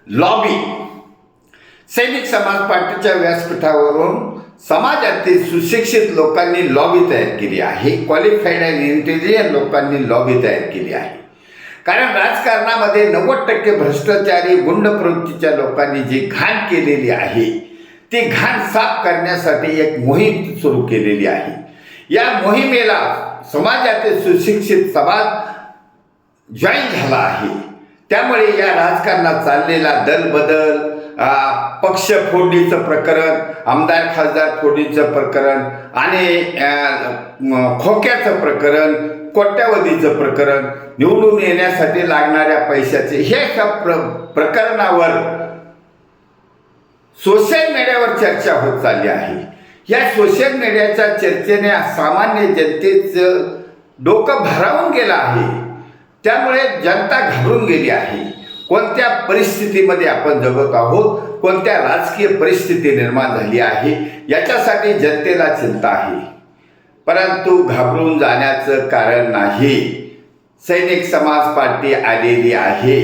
Lobby. सैनिक समाज पार्टीच्या व्यासपीठावरून समाजातील सुशिक्षित लोकांनी लॉबी तयार केली आहे. क्वालिफाईड अँड इंटेलिजंट लोकांनी लॉबी तयार केली आहे. कारण राजकारणामध्ये 90% भ्रष्टाचारी गुंड प्रवृत्तीच्या लोकांनी जी घाण केलेली आहे ती घाण साफ करण्यासाठी एक मोहीम सुरू केलेली आहे. या मोहिमेला समाजातील सुशिक्षित समाज जॉईन झाला आहे. त्यामुळे या राजकारणात चाललेला दलबदल, पक्ष फोडणीचं प्रकरण, आमदार खासदार फोडणीचं प्रकरण आणि खोक्याचं प्रकरण, कोट्यावधीचं प्रकरण, निवडून येण्यासाठी लागणाऱ्या पैशाचे हे प्रकरणावर सोशल मीडियावर चर्चा होत चालली आहे. या सोशल मीडियाच्या चर्चेने सामान्य जनतेचं डोकं भारावून गेलं आहे. त्यामुळे जनता घाबरून गेली आहे. कोणत्या परिस्थितीमध्ये आपण जगत आहोत, कोणत्या राजकीय परिस्थिती निर्माण झाली आहे याच्यासाठी जनतेला चिंता आहे. परंतु घाबरून जाण्याचं कारण नाही. सैनिक समाज पार्टी आलेली आहे.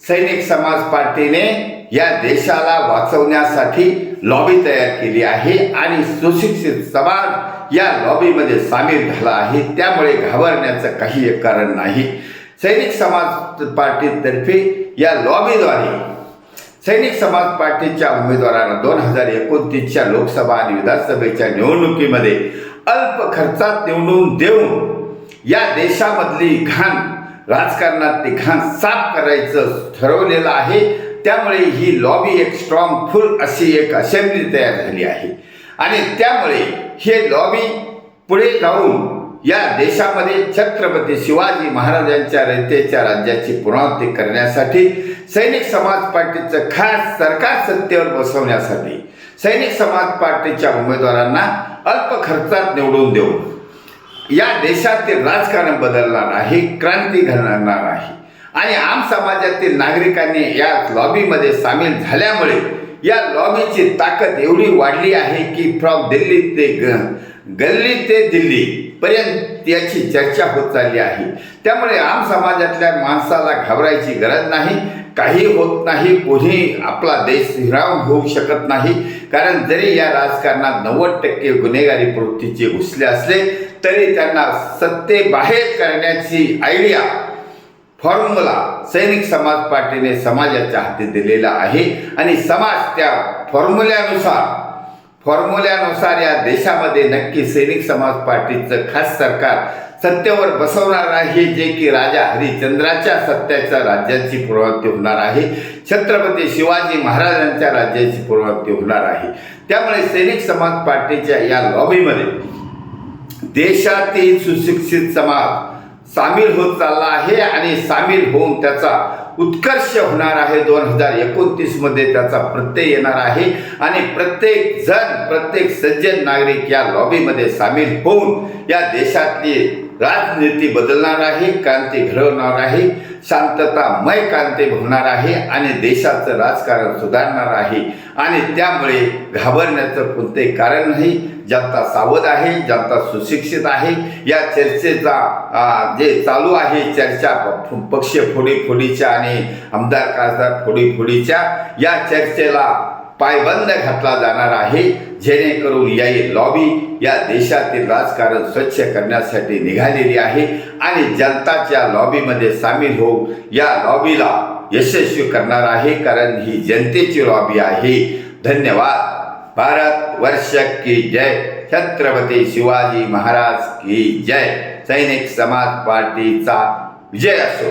सैनिक समाज पार्टीने या देशाला वाचवण्यासाठी लॉबी तयार केली आहे आणि सुशिक्षित समाज या लॉबीमध्ये सामील झाला आहे. त्यामुळे घाबरण्याचं काही कारण नाही. सैनिक समाज पार्टीतर्फे या लॉबीद्वारे सैनिक समाज पार्टीच्या उमेदवारांना 2029च्या लोकसभा आणि विधानसभेच्या निवडणुकीमध्ये अल्प खर्चात निवडून देऊन या देशामधली घाण, राजकारणातली घाण साफ करायचं ठरवलेलं आहे. त्यामुळे ही लॉबी एक स्ट्रॉंगफुल अशी एक असेंब्ली तयार झाली आहे आणि त्यामुळे हे लॉबी पुढे जाऊन या देशामध्ये छत्रपती शिवाजी महाराजांच्या रयतेच्या राज्याची पुनरावृत्ती करण्यासाठी सैनिक समाज पार्टीचं खास सरकार सत्तेवर बसवण्यासाठी सैनिक समाज पार्टीच्या उमेदवारांना अल्प खर्चात निवडून देऊन या देशातील राजकारण बदलणार आहे, क्रांती घडणार आहे. आणि आम समाजातील नागरिकांनी या लॉबीमध्ये सामील झाल्यामुळे या लॉबीची ताकद एवढी वाढली आहे की फ्रॉम दिल्ली ते गल्ली ते दिल्ली पर्यंत याची चर्चा होत चालली आहे. त्यामुळे आम समाजातल्या माणसाला घाबरायची गरज नाही. काही होत नाही. कोणी आपला देश हिरावून होऊ शकत नाही. कारण जरी या राजकारणात 90% गुन्हेगारी प्रवृत्तीचे घुसले असले तरी त्यांना सत्तेबाहेर करण्याची आयडिया, फॉर्म्युला सैनिक समाज पार्टीने समाजाच्या हाती दिलेला आहे आणि समाज त्या फॉर्म्युल्यानुसार या देशामध्ये नक्की सैनिक समाज पार्टीचं खास सरकार सत्तेवर बसवणार आहे, जे की राजा हरिश्चंद्राच्या सत्तेच्या राज्याची पुनरावृत्ती होणार आहे. छत्रपती शिवाजी महाराजांच्या राज्याची पुनरावृत्ती होणार आहे. त्यामुळे सैनिक समाज पार्टीच्या या लॉबीमध्ये देशातील सुशिक्षित समाज सामील होत चालला आहे आणि सामील होऊन त्याचा उत्कर्ष होणार आहे. 2029मध्ये त्याचा प्रत्यय येणार आहे आणि प्रत्येक सज्जन नागरिक या लॉबीमध्ये सामील होऊन या देशातली राजनीती बदलणार आहे, क्रांती घडवणार आहे, शांततामय क्रांती होणार आहे आणि देशाचं राजकारण सुधारणार आहे. आणि त्यामुळे घाबरण्याचं कोणतेही कारण नाही. जनता सावध आहे, जनता सुशिक्षित आहे. या चर्चेचा जे चालू आहे चर्चा पक्ष फोडीच्या आणि आमदार खासदार फोडीच्या या चर्चेला पायबंद घातला जाणार आहे, जेणेकरून या लॉबी या देशातील राजकारण स्वच्छ करण्यासाठी निघालेली आहे आणि जनताच्या लॉबीमध्ये सामील होऊन या लॉबीला यशस्वी करणार आहे. कारण ही जनतेची लॉबी आहे. धन्यवाद. भारत वर्ष की जय. छत्रपती शिवाजी महाराज की जय. सैनिक समाज पार्टीचा विजय असो.